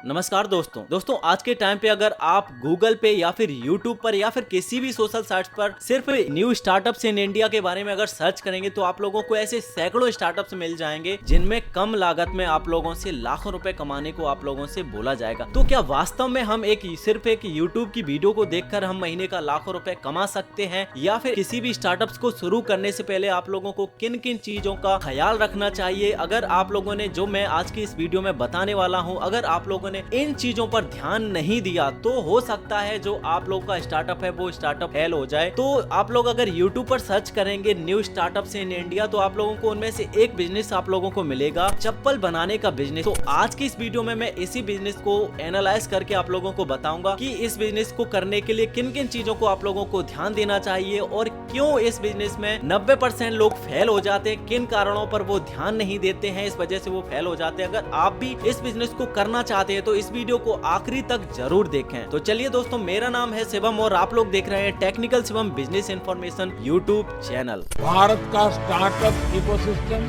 नमस्कार दोस्तों आज के टाइम पे अगर आप गूगल पे या फिर यूट्यूब पर या फिर किसी भी सोशल साइट्स पर सिर्फ न्यू स्टार्टअप्स इन इंडिया के बारे में अगर सर्च करेंगे तो आप लोगों को ऐसे सैकड़ों स्टार्टअप्स मिल जाएंगे जिनमें कम लागत में आप लोगों से लाखों रुपए कमाने को आप लोगों से बोला जाएगा। तो क्या वास्तव में हम सिर्फ एक यूट्यूब की वीडियो को देखकर हम महीने का लाखों रुपए कमा सकते हैं, या फिर किसी भी स्टार्टअप्स को शुरू करने से पहले आप लोगों को किन किन चीजों का ख्याल रखना चाहिए? अगर आप लोगों ने जो मैं आज की इस वीडियो में बताने वाला हूँ, अगर आप लोगों ने इन चीजों पर ध्यान नहीं दिया तो हो सकता है जो आप लोग का स्टार्टअप है वो स्टार्टअप फेल हो जाए। तो आप लोग अगर यूट्यूब पर सर्च करेंगे न्यू स्टार्टअप्स इन इंडिया तो आप लोगों को उनमें से एक बिजनेस आप लोगों को मिलेगा, चप्पल बनाने का बिजनेस। तो आज की इस वीडियो में मैं इसी बिजनेस को एनालाइज करके आप लोगों को बताऊंगा कि इस बिजनेस को करने के लिए किन किन चीजों को आप लोगों को ध्यान देना चाहिए और क्यों इस बिजनेस में 90% लोग फेल हो जाते हैं, किन कारणों पर वो ध्यान नहीं देते हैं, इस वजह से वो फेल हो जाते हैं। अगर आप भी इस बिजनेस को करना चाहते हैं तो इस वीडियो को आखिरी तक जरूर देखें। तो चलिए दोस्तों, मेरा नाम है शिवम और आप लोग देख रहे हैं technical Shivam business information YouTube channel. Bharat का स्टार्टअप इकोसिस्टम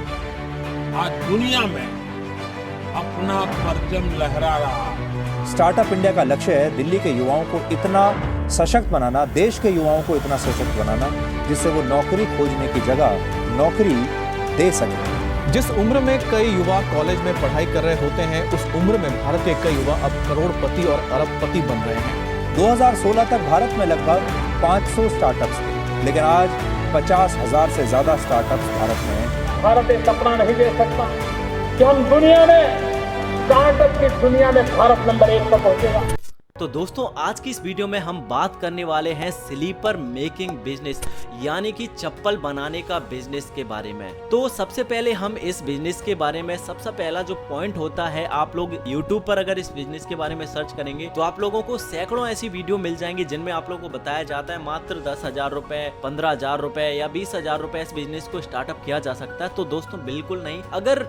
आज दुनिया में अपना परचम लहरा रहा है। स्टार्टअप इंडिया का लक्ष्य है दिल्ली के युवाओं को इतना सशक्त बनाना, देश के युवाओं को इतना सशक्त बनाना जिससे वो नौकरी खोजने की जगह नौकरी दे सके। जिस उम्र में कई युवा कॉलेज में पढ़ाई कर रहे होते हैं, उस उम्र में भारत के कई युवा अब करोड़पति और अरबपति बन रहे हैं। 2016 तक भारत में लगभग 500 स्टार्टअप्स थे, लेकिन आज 50,000 से ज्यादा स्टार्टअप्स भारत में हैं। भारत एक सपना नहीं दे सकता कि हम दुनिया में स्टार्टअप की दुनिया में भारत नंबर 1 पर पहुंचेगा। तो दोस्तों, आज की इस वीडियो में हम बात करने वाले हैं स्लीपर मेकिंग बिजनेस, यानी कि चप्पल बनाने का बिजनेस के बारे में। तो सबसे पहले हम इस बिजनेस के बारे में, सबसे पहला जो पॉइंट होता है, आप लोग YouTube पर अगर इस बिजनेस के बारे में सर्च करेंगे तो आप लोगों को सैकड़ों ऐसी वीडियो मिल जाएंगी जिनमें आप लोगों को बताया जाता है मात्र 10,000 रुपए, 15,000 रुपए या 20,000 रुपए इस बिजनेस को स्टार्टअप किया जा सकता है। तो दोस्तों बिल्कुल नहीं। अगर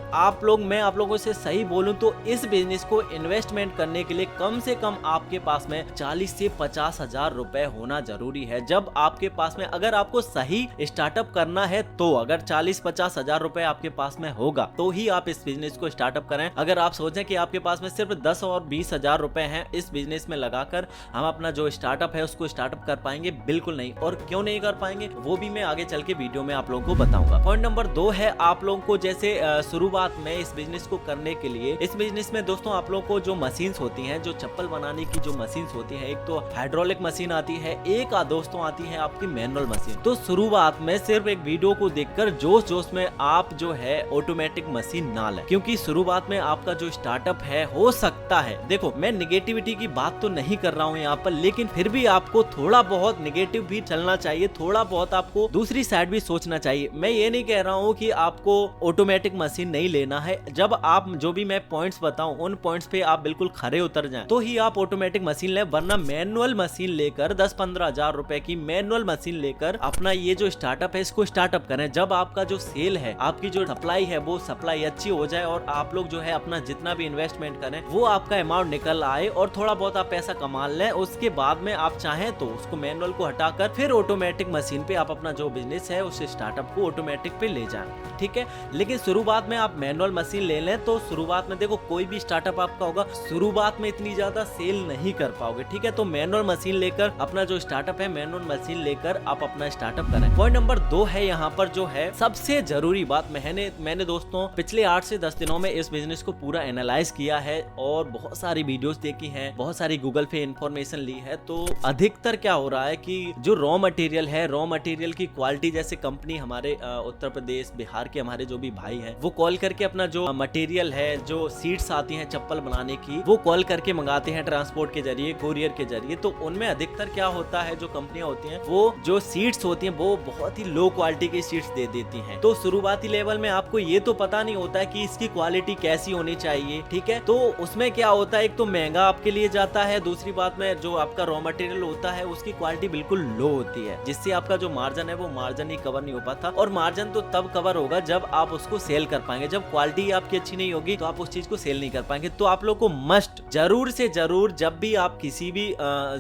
मैं आप लोगों से सही बोलूं तो इस बिजनेस को इन्वेस्टमेंट करने के लिए कम से कम आपके पास में 40 से 50,000 रुपए होना जरूरी है। जब आपके पास में, अगर आपको सही स्टार्टअप करना है तो अगर 40-50,000 रुपए आपके पास में होगा तो ही आप इस बिजनेस को स्टार्टअप करें। अगर आप सोचें कि आपके पास में सिर्फ 10 और 20,000 रुपए हैं, इस बिजनेस में लगाकर हम अपना जो स्टार्टअप है उसको स्टार्टअप कर पाएंगे, बिल्कुल नहीं। और क्यों नहीं कर पाएंगे वो भी मैं आगे चल के वीडियो में आप लोगों को बताऊंगा। पॉइंट नंबर 2 है, आप लोगों को जैसे शुरुआत में इस बिजनेस को करने के लिए, इस बिजनेस में दोस्तों आप लोगों को जो मशीन्स होती हैं, जो चप्पल बनाने की जो मशीन्स होती है, एक तो हाइड्रोलिक मशीन आती है, एक दोस्तों आती है आपकी मैनुअल मशीन। तो शुरुआत में सिर्फ एक वीडियो को देखकर जोश में आप जो है ऑटोमेटिक मशीन ना लें, क्योंकि शुरुआत में आपका जो स्टार्टअप है, हो सकता है, देखो मैं निगेटिविटी की बात तो नहीं कर रहा हूँ यहाँ पर, लेकिन फिर भी आपको थोड़ा बहुत निगेटिव भी चलना चाहिए, थोड़ा बहुत आपको दूसरी साइड भी सोचना चाहिए। मैं ये नहीं कह रहा हूँ कि आपको ऑटोमेटिक मशीन नहीं लेना है। जब आप जो भी मैं पॉइंट्स बताऊं उन पॉइंट्स पे आप बिल्कुल खरे उतर जाएं तो ही आप ऑटोमेटिक मशीन लें, वरना मैनुअल मशीन लेकर 10-15 हजार रुपए की मैनुअल मशीन लेकर अपना ये जो स्टार्टअप है इसको स्टार्टअप करें। जब आपका जो सेल है, आपकी जो सप्लाई है, वो सप्लाई अच्छी हो जाए और आप लोग जो है अपना जितना भी इन्वेस्टमेंट करें वो आपका अमाउंट निकल आए और थोड़ा बहुत आप पैसा कमा लें, उसके बाद में आप चाहें तो उसको मैनुअल को हटाकर फिर ऑटोमेटिक मशीन पे आप अपना जो बिजनेस है उस स्टार्टअप को ऑटोमेटिक पे ले जाएं, ठीक है। लेकिन शुरुआत में आप मैनुअल मशीन ले लें तो शुरुआत में, देखो कोई भी स्टार्टअप आपका होगा, शुरुआत में इतनी ज्यादा सेल नहीं कर पाओगे, ठीक है। तो मैनुअल मशीन लेकर अपना जो स्टार्टअप है, मैनुअल मशीन लेकर आप अपना स्टार्टअप करें। पॉइंट नंबर 2 है यहाँ पर जो है सबसे जरूरी बात, मैंने दोस्तों पिछले 8 से 10 दिनों में इस बिजनेस को पूरा एनालाइज किया है और बहुत सारी वीडियोस देखी हैं, बहुत सारी गूगल पे इंफॉर्मेशन ली है। तो अधिकतर क्या हो रहा है कि जो रॉ मटेरियल है, रॉ मटेरियल की क्वालिटी, जैसे कंपनी हमारे उत्तर प्रदेश, बिहार के हमारे जो भी भाई हैं, वो कॉल करके अपना जो मटेरियल है, जो सीट्स आती हैं चप्पल बनाने की, वो कॉल करके मंगाते हैं ट्रांसपोर्ट के जरिए, कोरियर के जरिए। तो उनमें अधिकतर क्या होता है, जो कंपनियां होती हैं वो जो सीट्स होती हैं वो बहुत ही लो क्वालिटी की सीट्स दे देती हैं। तो शुरुआती लेवल में आपको ये तो पता नहीं होता है कि इसकी क्वालिटी कैसी होनी चाहिए, ठीक है। तो उसमें क्या होता है, एक तो महंगा आपके लिए जाता है, दूसरी बात में जो आपका रॉ मटेरियल होता है उसकी क्वालिटी बिल्कुल लो होती है, जिससे आपका जो मार्जिन है वो मार्जिन ही कवर नहीं हो पाता। और मार्जिन तो तब कवर होगा जब आप उसको सेल कर पाएंगे। जब क्वालिटी आपकी अच्छी नहीं होगी तो आप उस चीज को सेल नहीं कर पाएंगे। तो आप लोग को मस्ट जरूर से जरूर, जब भी आप किसी भी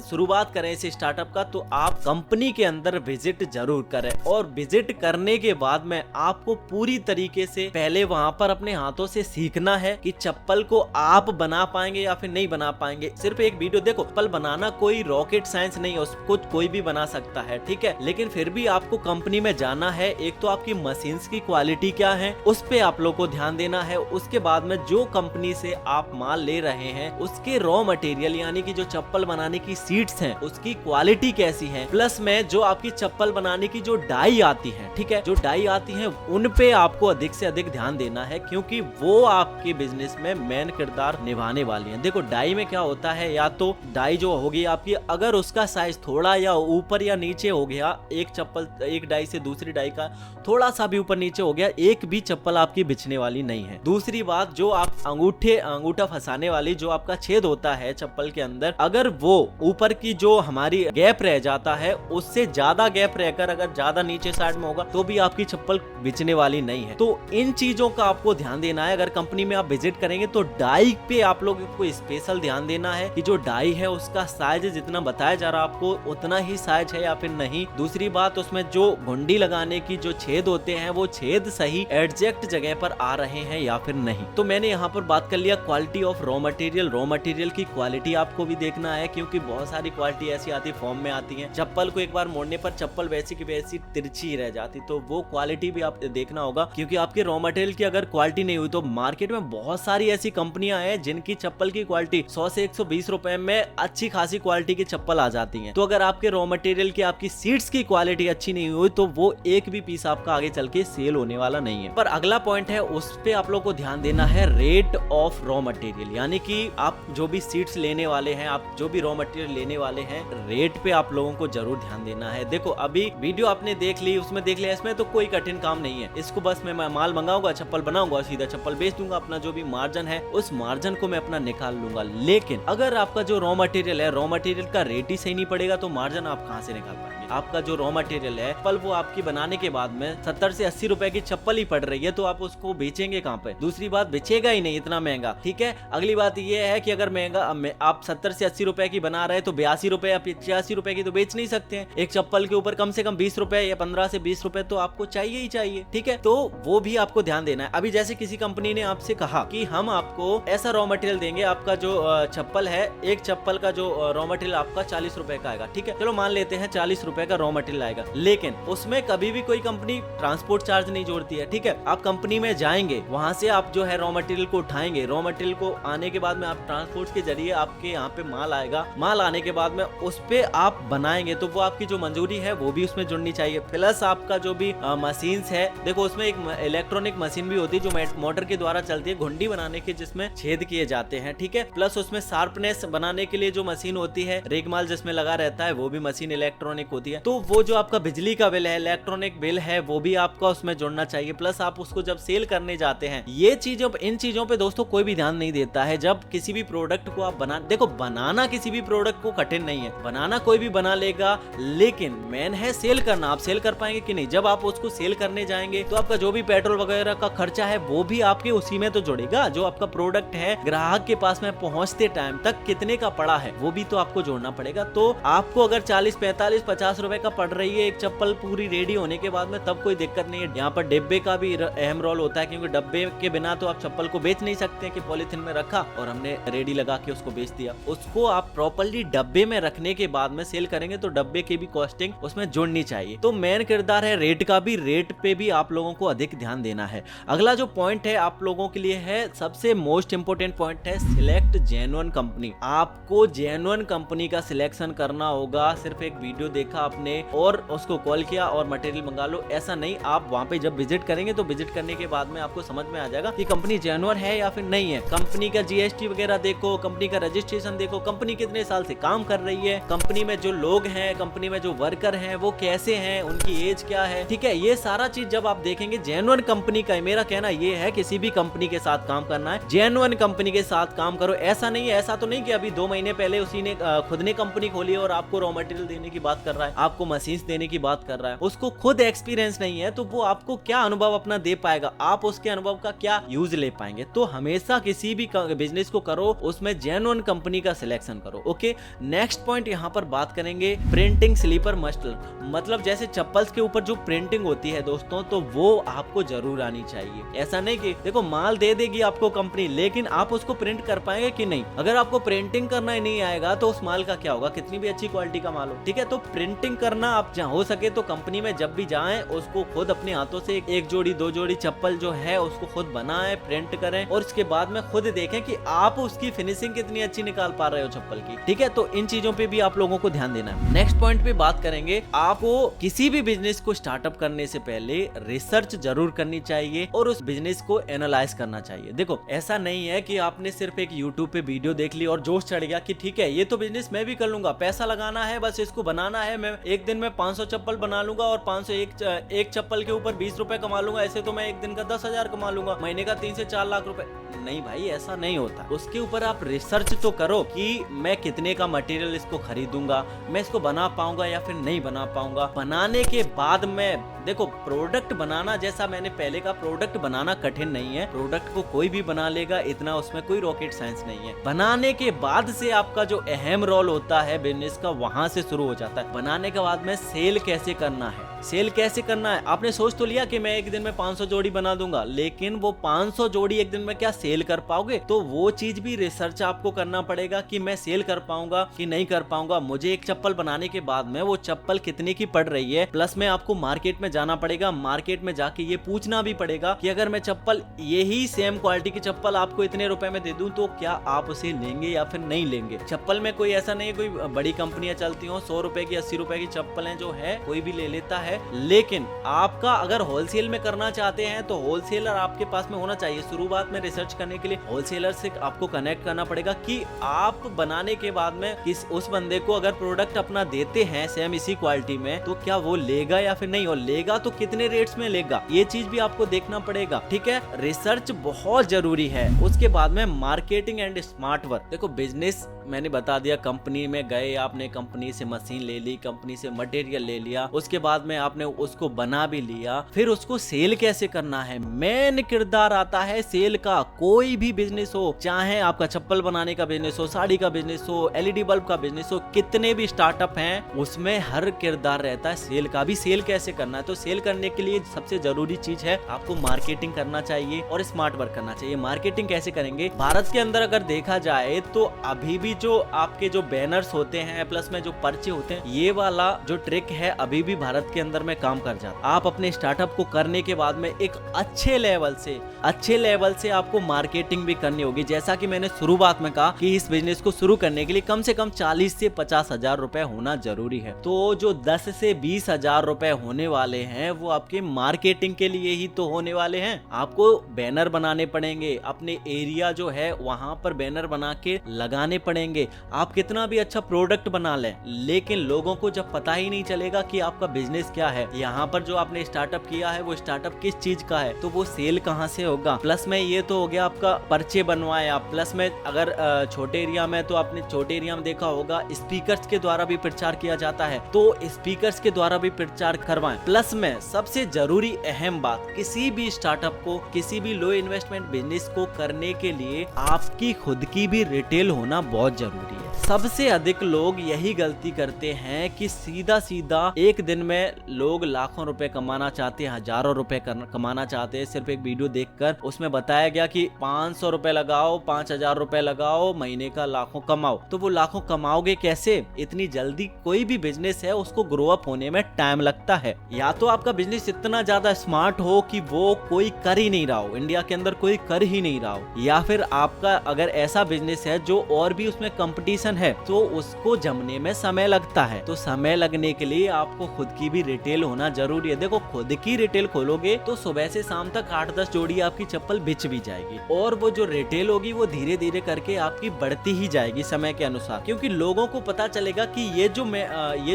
शुरुआत करें इस स्टार्टअप का, तो आप कंपनी के अंदर विजिट जरूर करें। और विजिट करने के बाद में आपको पूरी तरीके से पहले वहां पर अपने हाथों से सीखना है कि चप्पल को आप बना पाएंगे या फिर नहीं बना पाएंगे। सिर्फ एक वीडियो देखो, चप्पल बनाना कोई रॉकेट साइंस नहीं है, उसको कोई भी बना सकता है, ठीक है। लेकिन फिर भी आपको कंपनी में जाना है। एक तो आपकी मशीन्स की क्वालिटी क्या है उस पे आप लोग को ध्यान देना है। उसके बाद में जो कंपनी से आप माल ले रहे हैं उसके रॉ मटेरियल यानी कि जो चप्पल बनाने की सीड्स हैं उसकी क्वालिटी कैसी है, प्लस में जो आपकी चप्पल बनाने की जो डाई आती है, ठीक है, जो डाई आती है उन पे आपको अधिक से अधिक ध्यान देना है, क्योंकि वो आपके बिजनेस में मेन किरदार निभाने वाली है। देखो डाई में क्या होता है, या तो डाई जो होगी आपकी, अगर उसका साइज थोड़ा या ऊपर या नीचे हो गया, एक चप्पल एक डाई से दूसरी डाई का थोड़ा सा भी ऊपर नीचे हो गया, एक भी चप्पल आपकी बिचने वाली नहीं है। दूसरी बात, जो आप अंगूठा फंसाने वाली जो आपका छेद होता है चप्पल के अंदर, अगर वो ऊपर की जो हमारी गैप रह जाता है उससे ज्यादा गैप रहकर अगर ज्यादा नीचे साइड में होगा तो भी आपकी चप्पल बिचने वाली नहीं है। तो इन चीजों का आपको ध्यान देना है। अगर कंपनी में आप विजिट करेंगे तो डाई पे आप लोगों को स्पेशल ध्यान देना है कि जो डाई है उसका साइज जितना बताया जा रहा है आपको उतना ही साइज है या फिर नहीं। दूसरी बात, उसमें जो घुंडी लगाने की जो छेद होते हैं वो छेद सही एग्जैक्ट जगह पर आ रहे हैं या फिर नहीं। तो मैंने यहाँ पर बात कर लिया quality of raw material. Raw material की क्वालिटी आपको भी देखना है, क्योंकि बहुत सारी क्वालिटी ऐसी आती है, फॉर्म में आती है, चप्पल को एक बार मोड़ने पर चप्पल वैसी की वैसी तिरछी रह जाती, तो वो क्वालिटी भी आप देखना होगा। क्योंकि आपके रॉ मटेरियल की अगर क्वालिटी नहीं हुई तो मार्केट में बहुत सारी ऐसी कंपनियां हैं जिनकी चप्पल की क्वालिटी 100 से 120 रुपए में अच्छी खासी क्वालिटी की चप्पल आ जाती है। तो अगर आपके रॉ मटेरियल की आपकी सीट्स की क्वालिटी अच्छी नहीं हुई तो वो एक भी पीस आपका आगे चल के सेल होने वाला नहीं है। पर अगला पॉइंट है, उस पे आप लोग को ध्यान देना है, रेट ऑफ रॉ मटेरियल। यानी कि आप जो भी सीड्स लेने वाले हैं, आप जो भी रॉ मटेरियल लेने वाले हैं, रेट पे आप लोगों को जरूर ध्यान देना है। देखो अभी वीडियो आपने देख ली, उसमें देख लिया, इसमें तो कोई कठिन काम नहीं है। इसको बस मैं माल मंगाऊंगा, चप्पल बनाऊंगा, सीधा चप्पल बेच दूंगा, अपना जो भी मार्जिन है उस मार्जिन को मैं अपना निकाल लूंगा। लेकिन अगर आपका जो रॉ मटेरियल है, रॉ मटेरियल का रेट ही सही नहीं पड़ेगा तो मार्जिन आप कहां से निकाल पाएंगे। आपका जो रॉ मटेरियल है चप्पल वो आपकी बनाने के बाद में 70 से 80 रुपए की चप्पल ही पड़ रही है, तो आप उसको बेचेंगे कहाँ पे। दूसरी बात, बेचेगा ही नहीं इतना महंगा, ठीक है। अगली बात ये है कि अगर महंगा आप 70 से 80 रुपए की बना रहे हैं तो 82 रुपए या 85 रुपए की तो बेच नहीं सकते हैं। एक चप्पल के ऊपर कम से कम 20 रुपए या 15 से 20 रुपए तो आपको चाहिए ही चाहिए, ठीक है। तो वो भी आपको ध्यान देना है। अभी जैसे किसी कंपनी ने आपसे कहा कि हम आपको ऐसा रॉ मटेरियल देंगे, आपका जो चप्पल है, एक चप्पल का जो रॉ मटेरियल आपका 40 रुपए का आएगा, ठीक है, चलो मान लेते हैं 40 रुपए का रॉ मटेरियल आएगा, लेकिन उसमें कभी भी कोई कंपनी ट्रांसपोर्ट चार्ज नहीं जोड़ती है, ठीक है। आप कंपनी में जाएंगे, वहां से आप जो है रॉ मटेरियल को उठाएंगे, रॉ मटेरियल को आने के बाद में आप ट्रांसपोर्ट के जरिए आपके यहाँ पे माल आएगा, माल आने के बाद में उस पे आप बनाएंगे तो वो आपकी जो मंजूरी है वो भी उसमें जुड़नी चाहिए। प्लस आपका जो भी मशीन्स है, देखो उसमें एक इलेक्ट्रॉनिक मशीन भी होती है जो मोटर के द्वारा चलती है, घुंडी बनाने के जिसमें छेद किए जाते हैं, ठीक है। प्लस उसमें शार्पनेस बनाने के लिए जो मशीन होती है, रेगमाल जिसमें लगा रहता है, वो भी मशीन इलेक्ट्रॉनिक होती है। तो वो जो आपका बिजली का बिल है, इलेक्ट्रॉनिक बिल है, वो भी आपका उसमें जुड़ना चाहिए। प्लस आप उसको जब सेल करने जाते हैं, ये चीजों इन चीजों पे दोस्तों कोई भी ध्यान नहीं देता है। जब किसी भी प्रोडक्ट को आप देखो बनाना किसी भी प्रोडक्ट को कठिन नहीं है, बनाना कोई भी बना लेगा, लेकिन मेन है सेल करना। आप सेल कर पाएंगे कि नहीं। जब आप उसको सेल करने जाएंगे तो आपका जो भी पेट्रोल वगैरह का खर्चा है वो भी आपके उसी में तो जुड़ेगा। जो आपका प्रोडक्ट है ग्राहक के पास में पहुंचते टाइम तक कितने का पड़ा है वो भी तो आपको जोड़ना पड़ेगा। तो आपको अगर 40, 45, 50 रुपए का पड़ रही है एक चप्पल पूरी रेडी होने के बाद में, तब कोई दिक्कत नहीं है। यहाँ पर डिब्बे का भी अहम रोल होता है, क्योंकि डब्बे के बिना तो आप चप्पल को बेच नहीं सकते कि पॉलिथीन में रखा और हमने रेडी लगा के उसको बेच दिया। उसको आप प्रॉपर्ली डब्बे में रखने के बाद में सेल करेंगे तो डब्बे की भी कॉस्टिंग उसमें जोड़नी चाहिए। तो मेन किरदार है रेट का भी, रेट पे भी आप लोगों को अधिक ध्यान देना है। अगला जो पॉइंट है आप लोगों के लिए है, सबसे मोस्ट इंपोर्टेंट पॉइंट है, सिलेक्ट जेन्युइन कंपनी। आपको जेन्युइन कंपनी का सिलेक्शन करना होगा। सिर्फ एक वीडियो देखा आपने और उसको कॉल किया और मटेरियल मंगा लो, ऐसा नहीं। आप वहां पे जब विजिट करेंगे तो विजिट करने के बाद में आपको समझ में आ जाएगा कि कंपनी जेन्युइन है या फिर नहीं है। कंपनी का जीएसटी वगैरह देखो, कंपनी का रजिस्ट्रेशन देखो, कंपनी कितने साल से काम कर रही है, कंपनी में जो लोग हैं, कंपनी में जो वर्कर हैं वो कैसे हैं, उनकी एज क्या है, ठीक है। ये सारा चीज जब आप देखेंगे जेन्युइन कंपनी का, मेरा कहना ये है किसी भी कंपनी के साथ काम करना है, जेन्युइन कंपनी के साथ काम करो। ऐसा नहीं है, ऐसा तो नहीं कि अभी 2 महीने पहले उसी ने खुद ने कंपनी खोली और आपको रॉ मटेरियल देने की बात कर रहा है, आपको मशीन्स देने की बात कर रहा है, उसको खुद एक्सपीरियंस नहीं है, तो वो आपको क्या अनुभव अपना दे पाएगा, आप उसके अनुभव का क्या यूज ले पाएंगे। तो हमेशा किसी भी बिजनेस को करो उसमें जेन्युइन कंपनी कंपनी का सिलेक्शन करो। ओके, नेक्स्ट पॉइंट यहाँ पर बात करेंगे प्रिंटिंग स्लीपर मस्ट, मतलब जैसे चप्पल्स के ऊपर जो प्रिंटिंग होती है दोस्तों, तो वो आपको जरूर आनी चाहिए। ऐसा नहीं कि देखो माल दे देगी आपको कंपनी, लेकिन आप उसको प्रिंट कर पाएंगे कि नहीं। अगर आपको प्रिंटिंग करना ही नहीं आएगा तो उस माल का क्या होगा, कितनी भी अच्छी क्वालिटी का माल हो। ठीक है, तो प्रिंटिंग करना आप जहाँ हो सके तो कंपनी में जब भी जाएं उसको खुद अपने हाथों से एक जोड़ी 2 जोड़ी चप्पल जो है उसको खुद बनाएं, प्रिंट करें और उसके बाद में खुद देखें कि आप उसकी फिनिशिंग कितनी अच्छी निकाल पा रहे हो चप्पल की। ठीक है, तो इन चीजों पे भी आप लोगों को ध्यान देना है। नेक्स्ट पॉइंट पे बात करेंगे, आपको किसी भी बिजनेस को स्टार्टअप करने से पहले रिसर्च जरूर करनी चाहिए और उस बिजनेस को एनालाइज करना चाहिए। देखो ऐसा नहीं है कि आपने सिर्फ एक यूट्यूब पे वीडियो देख ली और जोश चढ़ गया कि ठीक है ये तो बिजनेस मैं भी कर लूंगा, पैसा लगाना है, बस इसको बनाना है, मैं एक दिन में 500 चप्पल बना लूंगा और 501 एक चप्पल के ऊपर 20 रुपए कमा लूंगा, ऐसे तो मैं एक दिन का 10,000 कमा लूंगा, महीने का 3 से 4 लाख रुपए। नहीं भाई, ऐसा नहीं होता। उसके ऊपर आप रिसर्च तो करो कि मैं कितने का मटेरियल इसको खरीदूंगा, मैं इसको बना पाऊंगा या फिर नहीं बना पाऊंगा। बनाने के बाद में देखो प्रोडक्ट बनाना, जैसा मैंने पहले कहा, प्रोडक्ट बनाना कठिन नहीं है, प्रोडक्ट को कोई भी बना लेगा, इतना उसमें कोई रॉकेट साइंस नहीं है। बनाने के बाद से आपका जो अहम रोल होता है बिजनेस का, वहां से शुरू हो जाता है। बनाने के बाद में सेल कैसे करना है, सेल कैसे करना है। आपने सोच तो लिया कि मैं एक दिन में 500 जोड़ी बना दूंगा, लेकिन वो 500 जोड़ी एक दिन में क्या सेल कर पाओगे? तो वो चीज भी रिसर्च आपको करना पड़ेगा कि मैं सेल कर पाऊंगा कि नहीं कर पाऊंगा। मुझे एक चप्पल बनाने के बाद में वो चप्पल कितने की पड़ रही है, प्लस में आपको मार्केट में जाना पड़ेगा, मार्केट में जाके ये पूछना भी पड़ेगा कि अगर मैं चप्पल यही सेम क्वालिटी की चप्पल आपको इतने रुपए में दे दूं तो क्या आप उसे लेंगे या फिर नहीं लेंगे। चप्पल में कोई ऐसा नहीं है, कोई बड़ी कंपनियां चलती हो 100 रुपए की 80 रुपए की चप्पलें जो है कोई भी ले लेता है, लेकिन आपका अगर होलसेल में करना चाहते हैं तो होलसेलर आपके पास में होना चाहिए। शुरुआत में रिसर्च करने के लिए होलसेलर से आपको कनेक्ट करना पड़ेगा कि आप बनाने के बाद में उस बंदे को अगर प्रोडक्ट अपना देते हैं सेम इसी क्वालिटी में, तो क्या वो लेगा या फिर नहीं, और लेगा तो कितने रेट्स में लेगा, ये चीज भी आपको देखना पड़ेगा। ठीक है, रिसर्च बहुत जरूरी है। उसके बाद में मार्केटिंग एंड स्मार्ट वर्क। देखो बिजनेस मैंने बता दिया, कंपनी में गए, आपने कंपनी से मशीन ले ली, कंपनी से मटेरियल ले लिया, उसके बाद में आपने उसको बना भी लिया, फिर उसको सेल कैसे करना है। मेन किरदार आता है सेल का। कोई भी बिजनेस हो, चाहे आपका चप्पल बनाने का बिजनेस हो, साड़ी का बिजनेस हो, एलईडी बल्ब का बिजनेस हो, कितने भी स्टार्टअप हैं उसमें हर किरदार रहता है सेल का भी। सेल कैसे करना है, तो सेल करने के लिए सबसे जरूरी चीज है आपको मार्केटिंग करना चाहिए और स्मार्ट वर्क करना चाहिए। मार्केटिंग कैसे करेंगे, भारत के अंदर अगर देखा जाए तो अभी भी जो आपके जो बैनर्स होते हैं प्लस में जो पर्चे होते हैं, ये वाला जो ट्रिक है अभी भी भारत के अंदर में काम कर जाता है। आप अपने स्टार्टअप को करने के बाद में एक अच्छे लेवल से आपको मार्केटिंग भी करनी होगी। जैसा कि मैंने शुरुआत में कहा कि इस बिजनेस को शुरू करने के लिए कम से कम 40 से 50 हजार रुपए होना जरूरी है। तो जो 10 से 20 हजार रुपए होने वाले हैं वो आपके मार्केटिंग के लिए ही तो होने वाले हैं। आपको बैनर बनाने पड़ेंगे, अपने एरिया जो है वहां पर बैनर बना के लगाने पड़ेंगे। आप कितना भी अच्छा प्रोडक्ट बना लें, लेकिन लोगों को जब पता ही नहीं चलेगा कि आपका बिजनेस क्या है, यहाँ पर जो आपने स्टार्टअप किया है वो स्टार्टअप किस चीज का है, तो वो सेल कहाँ से होगा। प्लस में ये तो हो गया आपका पर्चे बनवाया, प्लस में अगर छोटे एरिया में, तो आपने छोटे एरिया में देखा होगा स्पीकर्स के द्वारा भी प्रचार किया जाता है, तो स्पीकर्स के द्वारा भी प्रचार करवाएं। प्लस में सबसे जरूरी अहम बात, किसी भी स्टार्टअप को, किसी भी लो इन्वेस्टमेंट बिजनेस को करने के लिए आपकी खुद की भी रिटेल होना बहुत जरूरी है। सबसे अधिक लोग यही गलती करते हैं कि सीधा एक दिन में लोग लाखों रुपए कमाना चाहते हैं, हजारों रुपए कमाना चाहते हैं। सिर्फ एक वीडियो देखकर उसमें बताया गया कि 500 रुपए लगाओ, 5000 रुपए लगाओ, महीने का लाखों कमाओ। तो वो लाखों कमाओगे कैसे इतनी जल्दी? कोई भी बिजनेस है उसको ग्रो अप होने में टाइम लगता है। या तो आपका बिजनेस इतना ज्यादा स्मार्ट हो कि वो कोई कर ही नहीं रहा हो, इंडिया के अंदर कोई कर ही नहीं रहा हो, या फिर आपका अगर ऐसा बिजनेस है जो और भी उसमें कंपटीशन है तो उसको जमने में समय लगता है। तो समय लगने के लिए आपको खुद की भी रिटेल होना जरूरी है। देखो खुद की रिटेल खोलोगे तो सुबह से शाम तक 8-10 जोड़ी आपकी चप्पल बिच भी जाएगी, और वो जो रिटेल होगी वो धीरे धीरे करके आपकी बढ़ती ही जाएगी समय के अनुसार, क्योंकि लोगों को पता चलेगा कि ये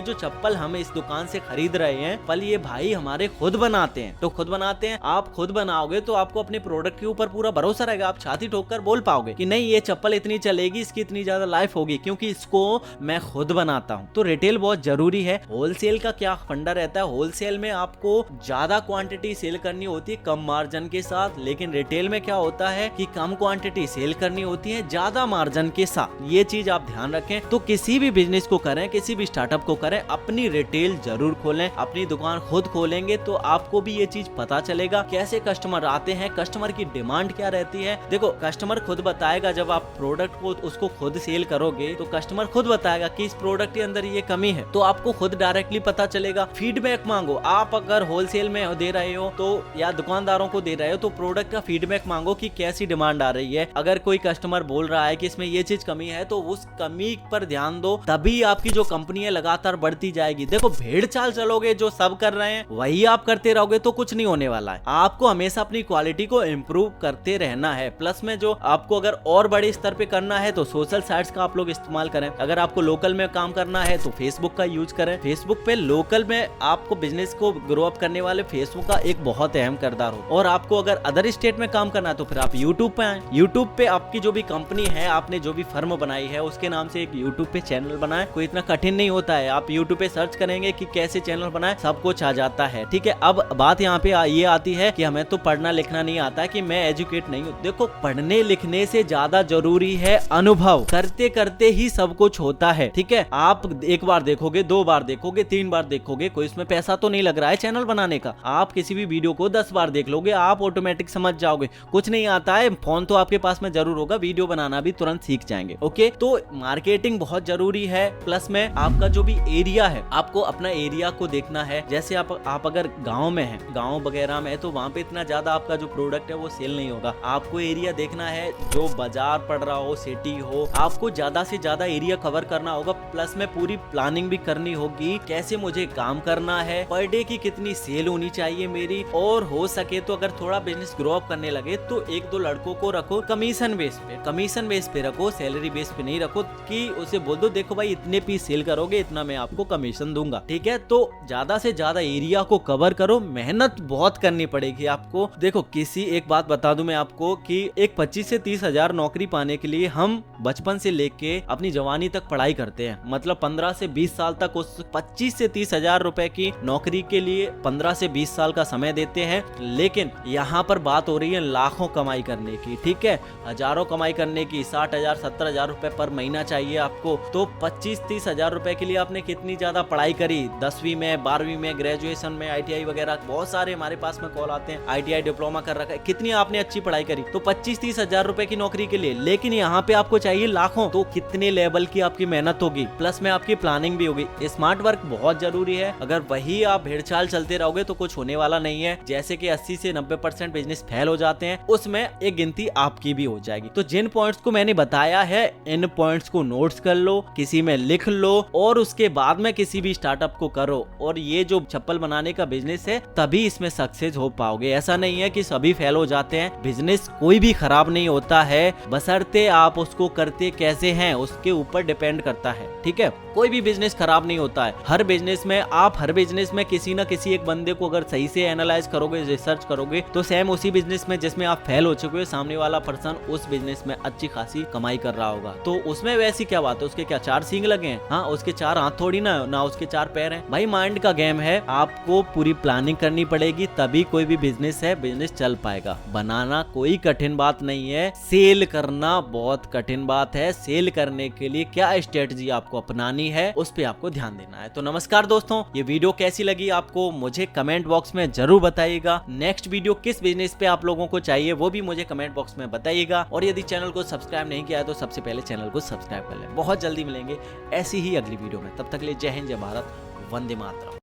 जो चप्पल हम इस दुकान से खरीद रहे हैं, पल ये भाई हमारे खुद बनाते हैं। तो खुद बनाते हैं, आप खुद बनाओगे तो आपको अपने प्रोडक्ट के ऊपर पूरा भरोसा रहेगा। आप छाती ठोक कर बोल पाओगे कि नहीं ये चप्पल इतनी चलेगी, इसकी इतनी ज्यादा लाइफ होगी। क्योंकि इसको मैं खुद बनाता हूँ। तो रिटेल बहुत जरूरी है। होलसेल का क्या फंडा रहता है, होलसेल में आपको ज्यादा क्वांटिटी सेल करनी होती है कम मार्जिन के साथ, लेकिन रिटेल में क्या होता है कि कम क्वांटिटी सेल करनी होती है ज्यादा मार्जिन के साथ। ये चीज आप ध्यान रखें। तो किसी भी बिजनेस को करें, किसी भी स्टार्टअप को करें, अपनी रिटेल जरूर खोलें, अपनी दुकान खुद खोलेंगे तो आपको भी ये चीज पता चलेगा कैसे कस्टमर आते हैं, कस्टमर की डिमांड क्या रहती है। देखो कस्टमर खुद बताएगा, जब आप प्रोडक्ट को उसको खुद सेल करोगे तो कस्टमर खुद बताएगा कि इस प्रोडक्ट के अंदर ये कमी है, तो आपको खुद डायरेक्टली पता चलेगा। फीडबैक मांगो। आप अगर होलसेल में दे रहे हो तो या दुकानदारों को दे रहे हो तो प्रोडक्ट का फीडबैक मांगो कि कैसी डिमांड आ रही है। अगर कोई कस्टमर बोल रहा है कि इसमें ये चीज कमी है तो उस कमी पर ध्यान दो, तभी आपकी जो कंपनी है लगातार बढ़ती जाएगी। देखो भेड़ चाल चलोगे, जो सब कर रहे हैं वही आप करते रहोगे तो कुछ नहीं होने वाला है। आपको हमेशा अपनी क्वालिटी को इम्प्रूव करते रहना है। प्लस में जो आपको अगर और बड़े स्तर पे करना है तो सोशल साइट्स का आप लोग इस्तेमाल करें। अगर आपको लोकल में काम करना है तो फेसबुक का यूज करें। फेसबुक पे लोकल में आपको बिजनेस को ग्रो अप करने वाले फेसबुक का एक बहुत अहम किरदार हो। और आपको अगर अदर स्टेट में काम करना है तो फिर आप यूट्यूब पे आए। यूट्यूब पे आपकी जो भी कंपनी है, आपने जो भी फर्म बनाई है, उसके नाम से एक यूट्यूब पे चैनल बनाए। कोई इतना कठिन नहीं होता है। आप यूट्यूब पे सर्च करेंगे कि कैसे चैनल बनाए, सब कुछ आ जाता है। ठीक है, अब बात यहाँ पे ये आती है कि हमें तो पढ़ना लिखना नहीं आता है, कि मैं एजुकेट नहीं हूँ। देखो पढ़ने लिखने से ज्यादा जरूरी है अनुभव। करते करते ही सब कुछ होता है। ठीक है, आप एक बार देखोगे, 2 बार देखोगे, 3 बार देखोगे, कोई इसमें पैसा तो नहीं लग रहा है चैनल बनाने का। आप किसी भी वीडियो को 10 बार देख लोगे, आप ऑटोमेटिक समझ जाओगे। कुछ नहीं आता है, फोन तो आपके पास में जरूर होगा, वीडियो बनाना भी तुरंत सीख जाएंगे। ओके, तो मार्केटिंग बहुत जरूरी है। प्लस में आपका जो भी एरिया है, आपको अपना एरिया को देखना है। जैसे आप अगर गांव में हैं, गांव वगैरह में, तो वहां पे इतना ज्यादा आपका जो प्रोडक्ट है वो सेल नहीं होगा। आपको एरिया देखना है, जो बाजार पड़ रहा हो, सिटी हो, आपको ज्यादा से ज्यादा एरिया कवर करना होगा। प्लस में पूरी प्लानिंग भी करनी होगी, कैसे मुझे काम करना है, पर डे की कितनी सेल होनी चाहिए मेरी। और हो सके तो अगर थोड़ा बिजनेस ग्रो अप करने लगे तो 1-2 लड़कों को रखो कमीशन बेस पे, कमीशन बेस पे रखो, सैलरी बेस पे नहीं रखो कि उसे बोल दो देखो भाई इतने पीस सेल करोगे, इतना मैं आपको कमीशन दूंगा। ठीक है, तो ज्यादा से ज्यादा एरिया को कवर करो। मेहनत बहुत करनी पड़ेगी आपको। देखो एक बात बता दूं मैं आपको कि एक 25 से 30 हजार नौकरी पाने के लिए हम बचपन से लेके अपनी जवानी तक पढ़ाई करते हैं। मतलब 15 से 20 साल तक उस 25 से 30 हजार रुपए की नौकरी के लिए 15 से 20 साल का समय देते हैं। लेकिन यहाँ पर बात हो रही है लाखों कमाई करने की। ठीक है, हजारों कमाई करने की, 60,000 70,000 रुपए पर महीना चाहिए आपको। तो 25-30 हजार रुपए के लिए आपने कितनी ज्यादा पढ़ाई करी, 10वीं में, 12वीं में, ग्रेजुएशन में, ITI वगैरह, बहुत सारे हमारे पास में कॉल आते हैं, ITI डिप्लोमा कर रखा है, कितनी आपने अच्छी पढ़ाई करी। तो 25-30 हजार रुपए की नौकरी के लिए, लेकिन यहाँ पे आपको चाहिए लाखों। तो कितने लेवल की आपकी मेहनत होगी, प्लस में आपकी प्लानिंग भी होगी। स्मार्ट वर्क बहुत जरूरी है। अगर वही आप भेड़चाल चलते रहोगे तो कुछ होने वाला नहीं है। जैसे कि 80 से 90% बिजनेस फेल हो जाते हैं, उसमें एक गिनती आपकी भी हो जाएगी। तो जिन पॉइंट्स को मैंने बताया है, इन पॉइंट्स को नोट्स कर लो, किसी में लिख लो, और उसके बाद में किसी भी स्टार्टअप को करो। और ये जो चप्पल बनाने का बिजनेस है, तभी इसमें सक्सेस हो पाओगे। ऐसा नहीं है कि सभी फेल हो जाते हैं। बिजनेस कोई भी खराब नहीं होता है, बशर्ते आप उसको करते कैसे हैं उसके ऊपर डिपेंड करता है। ठीक है, कोई भी बिजनेस खराब नहीं होता है। हर बिजनेस में किसी ना किसी एक बंदे को अगर सही से एनालाइज करोगे, रिसर्च करोगे, तो सेम उसी बिजनेस में जिसमें आप फेल हो चुके हो, सामने वाला पर्सन उस बिजनेस में अच्छी खासी कमाई कर रहा होगा। तो उसमें वैसी क्या बात है, उसके क्या 4 सींग लगे हैं? हाँ, उसके 4 हाथ थोड़ी ना उसके 4 पैर हैं। भाई माइंड का गेम है, आपको पूरी प्लानिंग करनी पड़ेगी, तभी कोई भी बिजनेस चल पाएगा। बनाना कोई कठिन बात नहीं है, सेल करना बहुत कठिन बात है। सेल करने के लिए क्या स्ट्रेटजी आपको अपनानी है, उस पे आपको ध्यान देना है। तो नमस्कार दोस्तों, ये वीडियो कैसी लगी आपको मुझे कमेंट बॉक्स में जरूर बताइएगा। नेक्स्ट वीडियो किस बिजनेस पे आप लोगों को चाहिए वो भी मुझे कमेंट बॉक्स में बताइएगा। और यदि चैनल को सब्सक्राइब नहीं किया है तो सबसे पहले चैनल को सब्सक्राइब कर लें। बहुत जल्दी मिलेंगे ऐसी ही अगली वीडियो में, तब तक के लिए जय हिंद, जय भारत, वंदे मातरम।